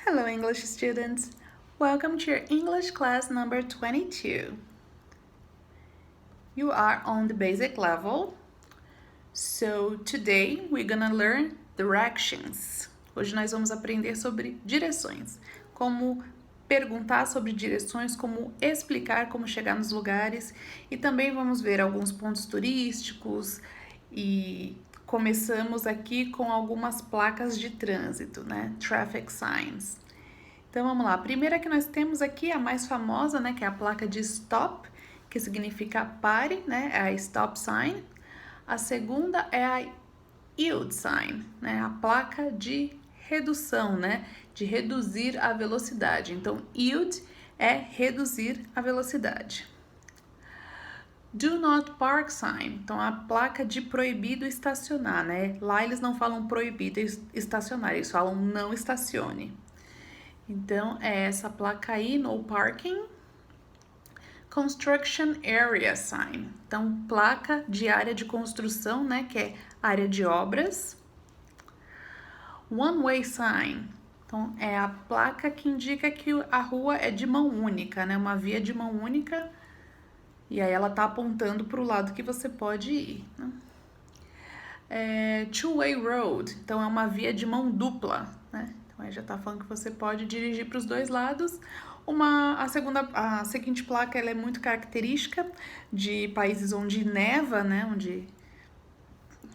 Hello, English students. Welcome to your English class number 22. You are on the basic level. So today we're gonna learn directions. Hoje nós vamos aprender sobre direções, como perguntar sobre direções, como explicar como chegar nos lugares e também vamos ver alguns pontos turísticos e começamos aqui com algumas placas de trânsito, né? Traffic signs. Então vamos lá. A primeira que nós temos aqui, a mais famosa, né, que é a placa de stop, que significa pare, né? É a stop sign. A segunda é a yield sign, né? A placa de redução, né? De reduzir a velocidade. Então, yield é reduzir a velocidade. Do not park sign, então a placa de proibido estacionar, né? Lá eles não falam proibido estacionar, eles falam não estacione. Então é essa placa aí, no parking. Construction area sign, então placa de área de construção, né? Que é área de obras. One way sign, então é a placa que indica que a rua é de mão única, né? Uma via de mão única. E aí ela tá apontando para o lado que você pode ir, né? Two-way road, então é uma via de mão dupla, né? Então aí já tá falando que você pode dirigir para os dois lados. A seguinte placa, ela é muito característica de países onde neva, né? Onde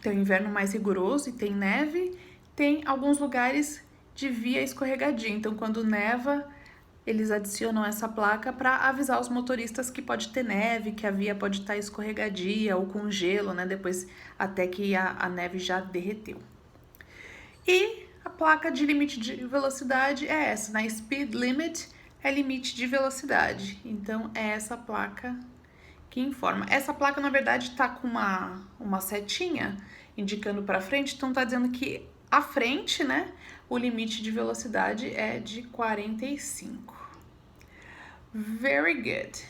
tem o inverno mais rigoroso e tem neve. Tem alguns lugares de via escorregadia, então quando neva eles adicionam essa placa para avisar os motoristas que pode ter neve, que a via pode estar escorregadia ou com gelo, né? Depois até que a neve já derreteu. E a placa de limite de velocidade é essa, né? Speed limit é limite de velocidade. Então é essa placa que informa. Essa placa, na verdade, está com uma setinha indicando para frente, então tá dizendo que à frente, né? O limite de velocidade é de 45. Very good.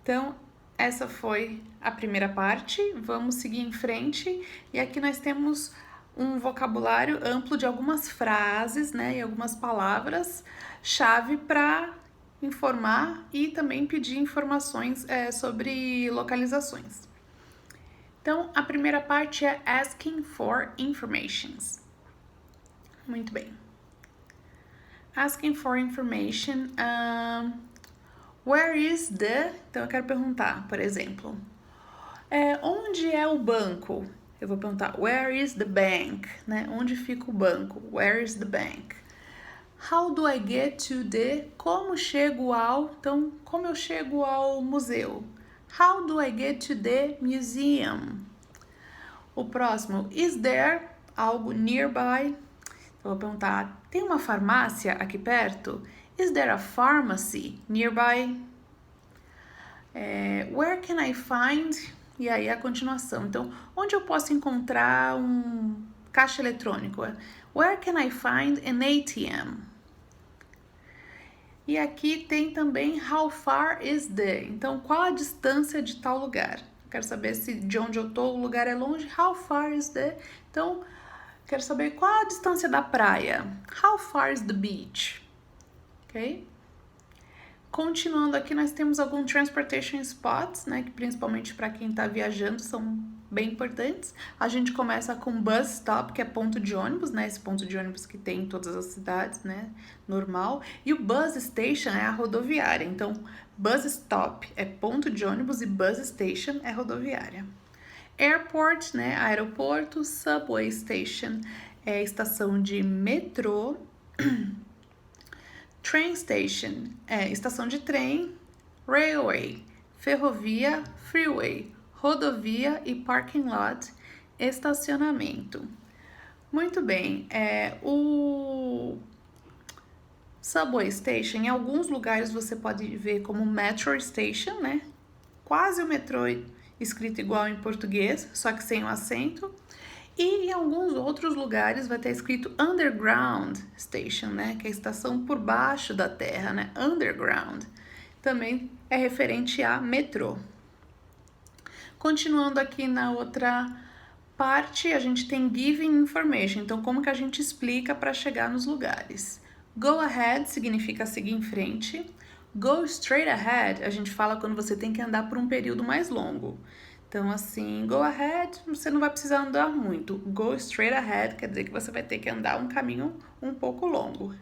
Então, essa foi a primeira parte. Vamos seguir em frente. E aqui nós temos um vocabulário amplo de algumas frases, né? E algumas palavras-chave para informar e também pedir informações sobre localizações. Então, a primeira parte é asking for informations. Muito bem. Asking for information. Where is the... Então, eu quero perguntar, por exemplo, onde é o banco? Eu vou perguntar, where is the bank? Né? Onde fica o banco? Where is the bank? How do I get to the... Como chego ao... Então, como eu chego ao museu? How do I get to the museum? O próximo, is there algo nearby? Então, eu vou perguntar, tem uma farmácia aqui perto? Is there a pharmacy nearby? Where can I find? E aí a continuação. Então, onde eu posso encontrar um caixa eletrônico? Where can I find an ATM? E aqui tem também how far is the? Então, qual a distância de tal lugar? Quero saber se de onde eu tô o lugar é longe. How far is the? Então, quero saber qual a distância da praia. How far is the beach? Ok? Continuando aqui, nós temos alguns transportation spots, né? Que principalmente para quem está viajando são bem importantes. A gente começa com bus stop, que é ponto de ônibus, né? Esse ponto de ônibus que tem em todas as cidades, né? Normal. E o bus station é a rodoviária. Então, bus stop é ponto de ônibus e bus station é rodoviária. Airport, né? Aeroporto. Subway station é estação de metrô. Train station é estação de trem. Railway, ferrovia. Freeway, rodovia. E parking lot, estacionamento. Muito bem, o Subway station, em alguns lugares você pode ver como metro station, né? Quase o metrô escrito igual em português, só que sem o acento. E em alguns outros lugares vai estar escrito underground station, né? Que é a estação por baixo da terra, né? Underground. Também é referente a metrô. Continuando aqui na outra Parte, a gente tem giving information, então como que a gente explica para chegar nos lugares. Go ahead significa seguir em frente. Go straight ahead, a gente fala quando você tem que andar por um período mais longo. Então, assim, go ahead, você não vai precisar andar muito. Go straight ahead quer dizer que você vai ter que andar um caminho um pouco longo.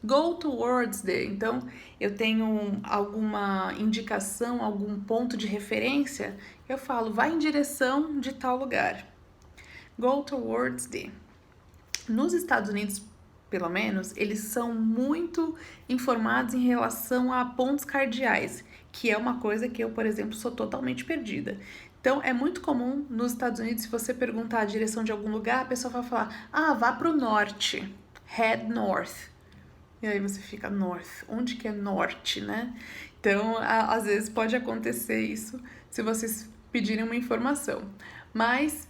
Go towards the. Então, eu tenho alguma indicação, algum ponto de referência, eu falo, vai em direção de tal lugar. Go towards the. Nos Estados Unidos, pelo menos, eles são muito informados em relação a pontos cardeais, que é uma coisa que eu, por exemplo, sou totalmente perdida. Então, é muito comum nos Estados Unidos, se você perguntar a direção de algum lugar, a pessoa vai falar, vá para o norte, head north. E aí você fica north, onde que é norte, né? Então, às vezes pode acontecer isso se vocês pedirem uma informação. Mas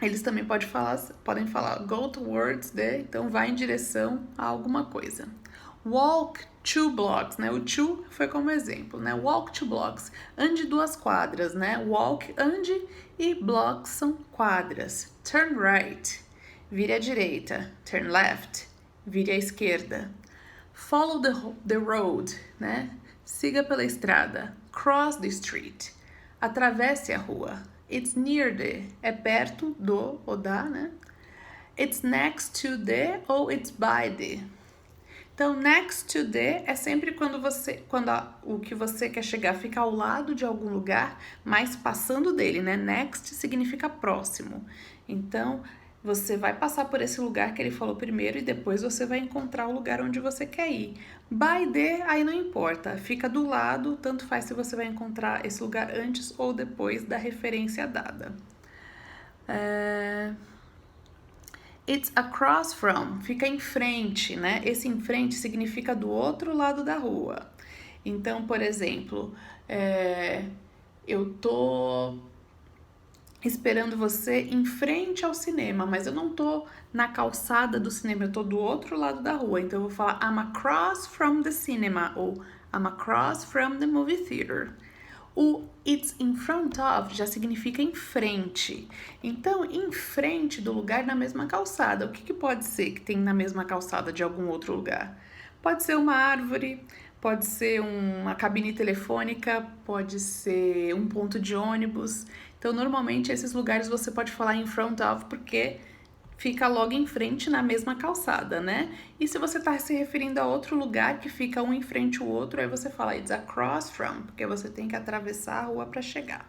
eles também podem falar go towards the, então vai em direção a alguma coisa. Walk 2 blocks, né? O 2 foi como exemplo, né? Walk 2 blocks, ande 2 quadras, né? Walk, ande, e blocks são quadras. Turn right, vire à direita. Turn left, vire à esquerda. Follow the road, né? Siga pela estrada. Cross the street, atravesse a rua. It's near the, é perto do ou da, né? It's next to the ou it's by the. Então, next to the é sempre quando o que você quer chegar fica ao lado de algum lugar, mas passando dele, né? Next significa próximo. Então, você vai passar por esse lugar que ele falou primeiro e depois você vai encontrar o lugar onde você quer ir. By the, aí não importa, fica do lado, tanto faz se você vai encontrar esse lugar antes ou depois da referência dada. It's across from, fica em frente, né? Esse em frente significa do outro lado da rua. Então, por exemplo, eu tô esperando você em frente ao cinema, mas eu não tô na calçada do cinema, eu tô do outro lado da rua. Então, eu vou falar I'm across from the cinema ou I'm across from the movie theater. O it's in front of já significa em frente. Então, em frente do lugar na mesma calçada. O que pode ser que tem na mesma calçada de algum outro lugar? Pode ser uma árvore, pode ser uma cabine telefônica, pode ser um ponto de ônibus. Então, normalmente, esses lugares você pode falar in front of porque fica logo em frente na mesma calçada, né? E se você está se referindo a outro lugar que fica um em frente ao outro, aí você fala it's across from, porque você tem que atravessar a rua para chegar.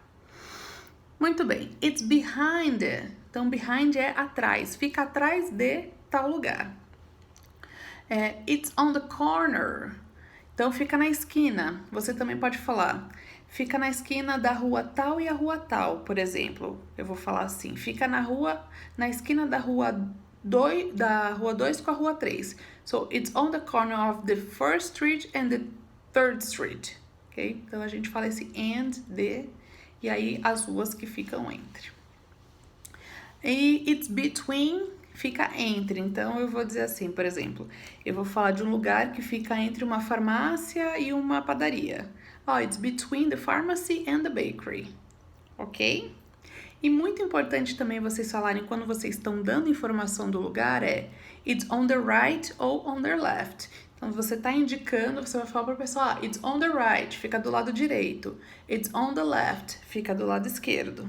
Muito bem, it's behind. Então, behind é atrás, fica atrás de tal lugar. It's on the corner. Então, fica na esquina. Você também pode falar fica na esquina da rua tal e a rua tal, por exemplo. Eu vou falar assim, fica na esquina da rua 2 com a rua 3. So, it's on the corner of the first street and the third street. Ok? Então, a gente fala esse and, the, e aí as ruas que ficam entre. E it's between, fica entre. Então, eu vou dizer assim, por exemplo, eu vou falar de um lugar que fica entre uma farmácia e uma padaria. It's between the pharmacy and the bakery. Ok? E muito importante também vocês falarem quando vocês estão dando informação do lugar it's on the right ou on the left. Então, você está indicando, você vai falar para a pessoa, it's on the right, fica do lado direito. It's on the left, fica do lado esquerdo.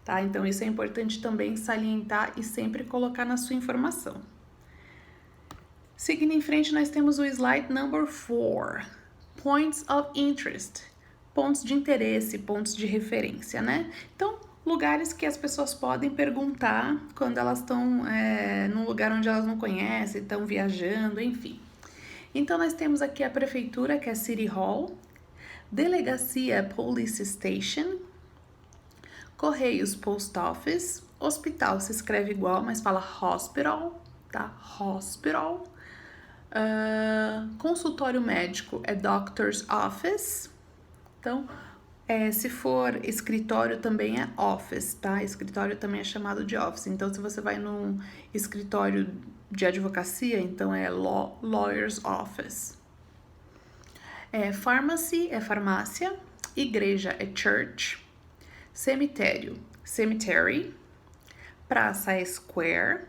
Tá? Então, isso é importante também salientar e sempre colocar na sua informação. Seguindo em frente, nós temos o slide number 4. Points of interest. Pontos de interesse, pontos de referência, né? Então, lugares que as pessoas podem perguntar quando elas estão num lugar onde elas não conhecem, estão viajando, enfim. Então, nós temos aqui a prefeitura, que é City Hall, delegacia, Police Station, Correios, Post Office, hospital se escreve igual, mas fala hospital, tá? Hospital. Consultório médico é Doctor's Office. Então, se for escritório também é Office, tá? Escritório também é chamado de Office. Então, se você vai num escritório de advocacia, então é Lawyer's Office. Pharmacy é farmácia. Igreja é Church. Cemitério, cemetery. Praça é square.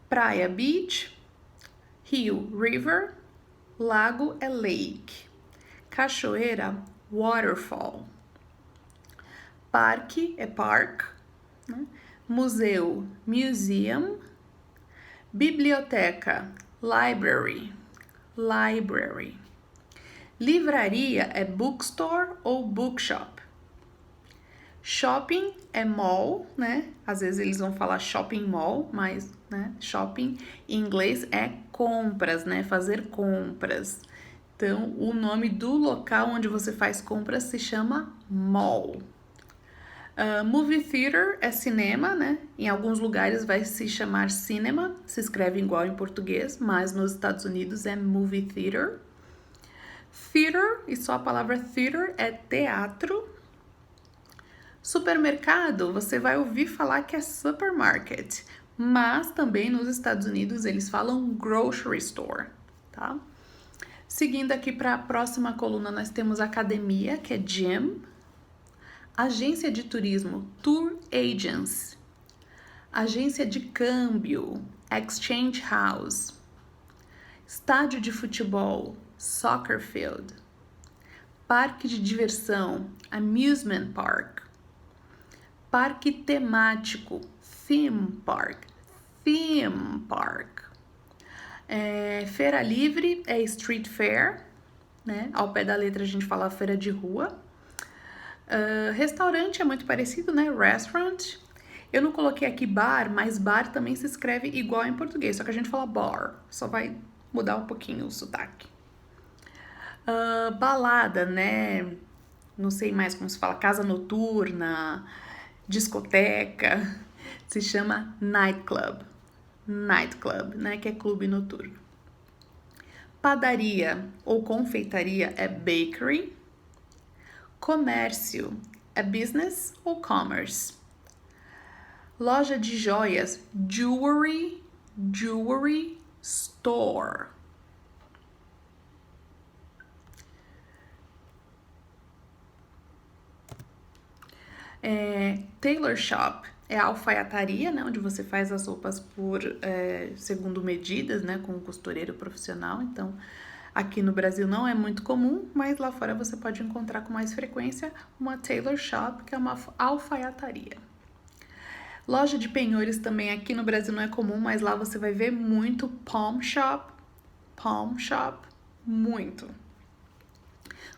Praia, beach. Rio, river. Lago é lake. Cachoeira, waterfall. Parque é park. Né? Museu, museum. Biblioteca, library. Library. Livraria é bookstore ou bookshop. Shopping é mall, né? Às vezes eles vão falar shopping mall, mas, né? Shopping em inglês é compras, né? Fazer compras. Então, o nome do local onde você faz compras se chama mall. Movie theater é cinema, né? Em alguns lugares vai se chamar cinema, se escreve igual em português, mas nos Estados Unidos é movie theater. Theater, e só a palavra theater é teatro. Supermercado, você vai ouvir falar que é supermarket, mas também nos Estados Unidos eles falam grocery store, tá? Seguindo aqui para a próxima coluna, nós temos academia, que é gym. Agência de turismo, tour agents. Agência de câmbio, exchange house. Estádio de futebol, soccer field. Parque de diversão, amusement park. Parque temático, theme park. Theme park. Feira livre é street fair, né? Ao pé da letra a gente fala feira de rua. Restaurante é muito parecido, né? Restaurant. Eu não coloquei aqui bar, mas bar também se escreve igual em português, só que a gente fala bar, só vai mudar um pouquinho o sotaque. Balada, né? Não sei mais como se fala, casa noturna, discoteca, se chama nightclub. Nightclub, né? Que é clube noturno. Padaria ou confeitaria é bakery. Comércio é business ou commerce. Loja de joias, jewelry store. Tailor shop é a alfaiataria, né, onde você faz as roupas por segundo medidas, né, com um costureiro profissional. Então, aqui no Brasil não é muito comum, mas lá fora você pode encontrar com mais frequência uma tailor shop, que é uma alfaiataria. Loja de penhores também aqui no Brasil não é comum, mas lá você vai ver muito pawn shop, muito.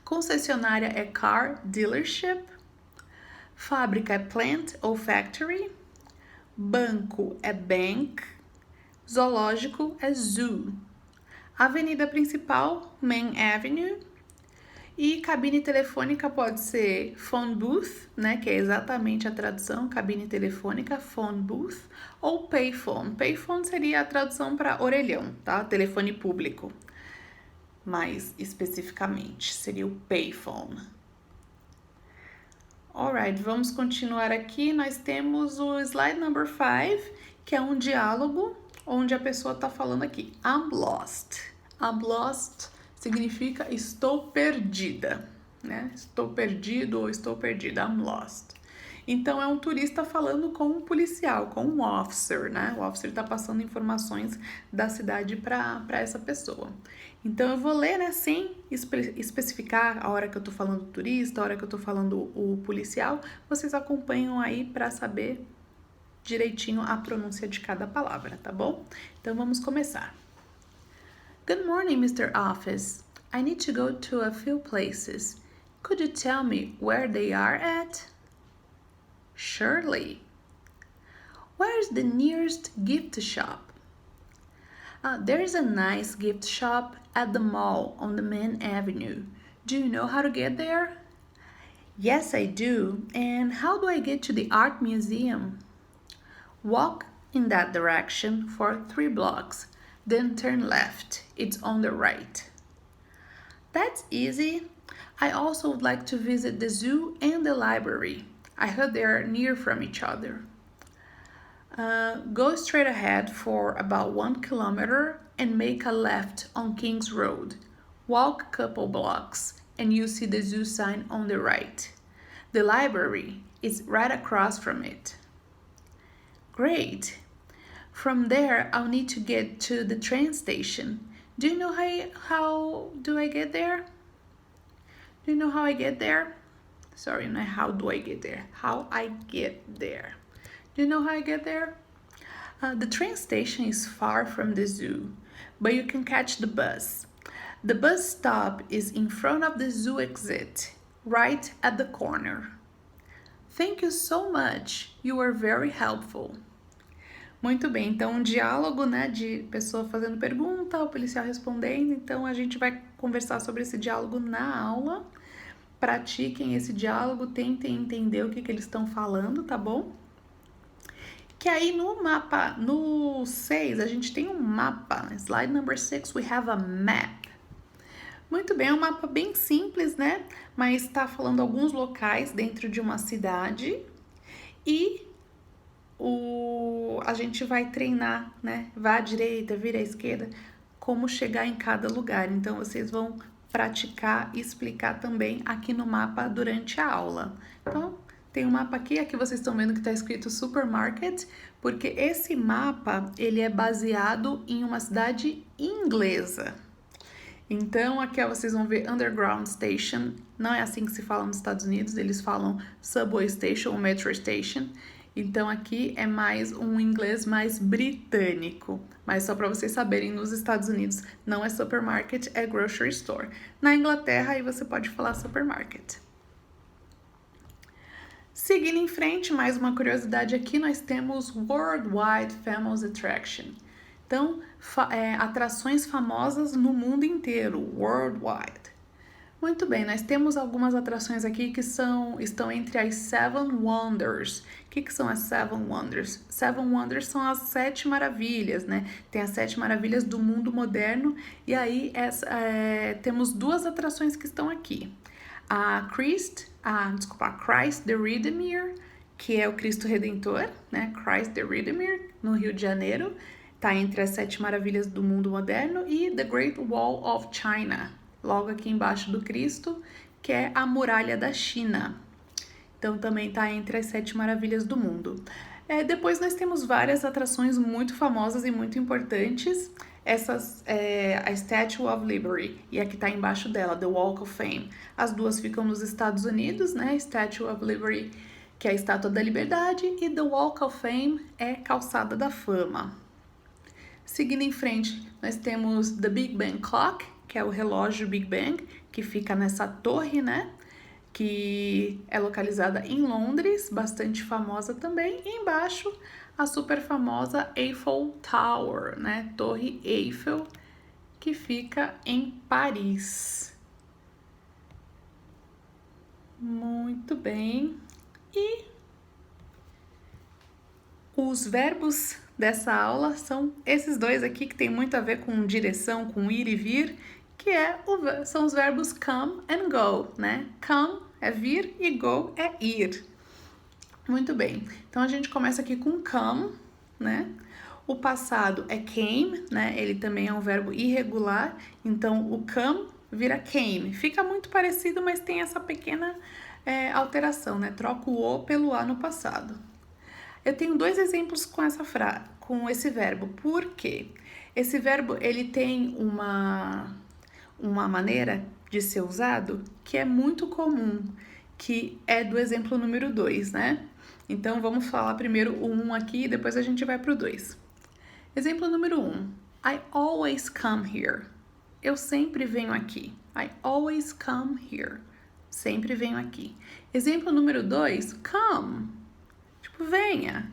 Concessionária é car dealership. Fábrica é plant ou factory. Banco é bank. Zoológico é zoo. Avenida principal, Main Avenue. E cabine telefônica pode ser phone booth, né, que é exatamente a tradução, cabine telefônica, phone booth, ou payphone. Payphone seria a tradução para orelhão, tá? Telefone público. Mais especificamente, seria o payphone. Alright, vamos continuar aqui. Nós temos o slide number 5, que é um diálogo onde a pessoa está falando aqui. I'm lost. I'm lost significa estou perdida, né? Estou perdido ou estou perdida. I'm lost. Então, é um turista falando com um policial, com um officer, né? O officer está passando informações da cidade para essa pessoa. Então, eu vou ler, né, sem especificar a hora que eu tô falando do turista, a hora que eu tô falando o policial. Vocês acompanham aí para saber direitinho a pronúncia de cada palavra, tá bom? Então, vamos começar. Good morning, Mr. Office. I need to go to a few places. Could you tell me where they are at? Surely. Where's the nearest gift shop? There's a nice gift shop at the mall on the main avenue. Do you know how to get there? Yes, I do. And how do I get to the art museum? Walk in that direction for 3 blocks, then turn left. It's on the right. That's easy. I also would like to visit the zoo and the library. I heard they are near from each other. Go straight ahead for about 1 kilometer and make a left on Kings Road. Walk a couple blocks and you'll see the zoo sign on the right. The library is right across from it. Great. From there, I'll need to get to the train station. Do you know how do I get there? Do you know how I get there? Sorry, not how do I get there. How I get there. Do you know how I get there? The train station is far from the zoo, but you can catch the bus. The bus stop is in front of the zoo exit, right at the corner. Thank you so much. You were very helpful. Muito bem, então um diálogo, né, de pessoa fazendo pergunta, o policial respondendo. Então a gente vai conversar sobre esse diálogo na aula. Pratiquem esse diálogo, tentem entender o que eles estão falando, tá bom? Que aí no mapa, no 6, a gente tem um mapa. Slide number 6, we have a map. Muito bem, é um mapa bem simples, né? Mas está falando alguns locais dentro de uma cidade e a gente vai treinar, né? Vá à direita, vira à esquerda, como chegar em cada lugar. Então, vocês vão praticar e explicar também aqui no mapa durante a aula. Então, tem um mapa aqui vocês estão vendo que está escrito Supermarket, porque esse mapa, ele é baseado em uma cidade inglesa. Então, aqui vocês vão ver Underground Station, não é assim que se fala nos Estados Unidos, eles falam Subway Station ou Metro Station. Então, aqui é mais um inglês mais britânico. Mas só para vocês saberem, nos Estados Unidos não é supermarket, é grocery store. Na Inglaterra, aí você pode falar supermarket. Seguindo em frente, mais uma curiosidade aqui, nós temos Worldwide Famous Attraction. Então, atrações famosas no mundo inteiro, worldwide. Muito bem, nós temos algumas atrações aqui que estão entre as Seven Wonders. O que são as Seven Wonders? Seven Wonders são as 7 maravilhas, né? Tem as 7 maravilhas do mundo moderno e aí temos 2 atrações que estão aqui. A Christ the Redeemer, que é o Cristo Redentor, né? Christ the Redeemer, no Rio de Janeiro, está entre as 7 maravilhas do mundo moderno, e The Great Wall of China, logo aqui embaixo do Cristo, que é a Muralha da China. Então, também está entre as 7 maravilhas do mundo. Depois nós temos várias atrações muito famosas e muito importantes. A Statue of Liberty e a que está embaixo dela, The Walk of Fame. As duas ficam nos Estados Unidos, né? Statue of Liberty, que é a Estátua da Liberdade, e The Walk of Fame é Calçada da Fama. Seguindo em frente, nós temos The Big Bang Clock, que é o relógio Big Bang, que fica nessa torre, né? Que é localizada em Londres, bastante famosa também. E embaixo, a super famosa Eiffel Tower, né? Torre Eiffel, que fica em Paris. Muito bem. E os verbos dessa aula são esses dois aqui, que tem muito a ver com direção, com ir e vir, que são os verbos come and go, né? Come é vir e go é ir. Muito bem, então a gente começa aqui com come, né? O passado é came, né? Ele também é um verbo irregular, então o come vira came. Fica muito parecido, mas tem essa pequena alteração, né? Troca o o pelo a no passado. Eu tenho 2 exemplos com esse verbo. Por quê? Esse verbo, ele tem uma maneira de ser usado que é muito comum, que é do exemplo número 2, né? Então, vamos falar primeiro o 1 aqui e depois a gente vai pro 2. Exemplo número 1. I always come here. Eu sempre venho aqui. I always come here. Sempre venho aqui. Exemplo número 2. Come. Tipo, venha.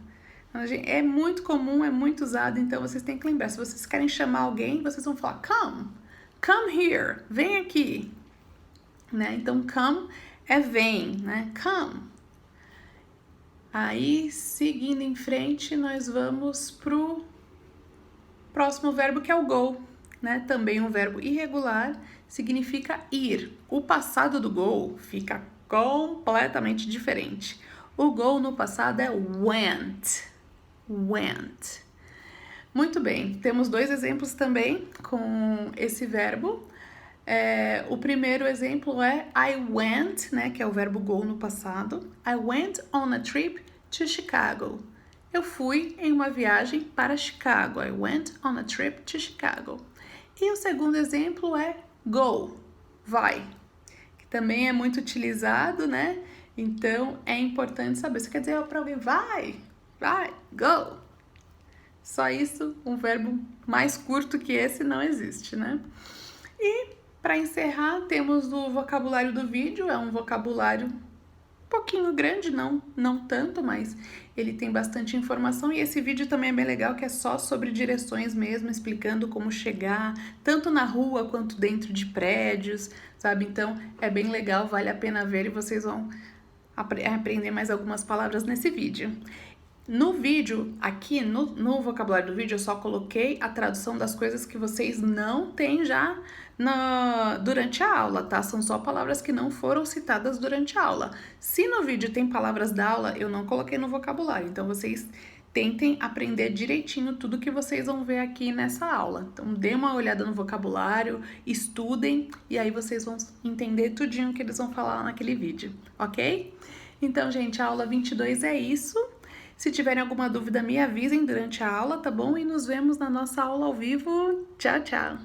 É muito comum, é muito usado, então vocês têm que lembrar. Se vocês querem chamar alguém, vocês vão falar come. Come here. Vem aqui. Né? Então, come é vem, né? Come. Aí, seguindo em frente, nós vamos pro próximo verbo, que é o go, né? Também um verbo irregular, significa ir. O passado do go fica completamente diferente. O go no passado é went. Went. Muito bem, temos 2 exemplos também com esse verbo. O primeiro exemplo é I went, né, que é o verbo go no passado. I went on a trip to Chicago. Eu fui em uma viagem para Chicago. I went on a trip to Chicago. E o segundo exemplo é go, vai, que também é muito utilizado, né? Então é importante saber. Você quer dizer para alguém vai, go. Só isso, um verbo mais curto que esse não existe, né? E para encerrar, temos o vocabulário do vídeo, é um vocabulário um pouquinho grande, não tanto, mas ele tem bastante informação. E esse vídeo também é bem legal, que é só sobre direções mesmo, explicando como chegar, tanto na rua quanto dentro de prédios, sabe? Então é bem legal, vale a pena ver e vocês vão aprender mais algumas palavras nesse vídeo. No vídeo, aqui no vocabulário do vídeo, eu só coloquei a tradução das coisas que vocês não têm já durante a aula, tá? São só palavras que não foram citadas durante a aula. Se no vídeo tem palavras da aula, eu não coloquei no vocabulário, então vocês tentem aprender direitinho tudo que vocês vão ver aqui nessa aula. Então, dê uma olhada no vocabulário, estudem, e aí vocês vão entender tudinho que eles vão falar naquele vídeo, ok? Então, gente, a aula 22 é isso. Se tiverem alguma dúvida, me avisem durante a aula, tá bom? E nos vemos na nossa aula ao vivo. Tchau, tchau!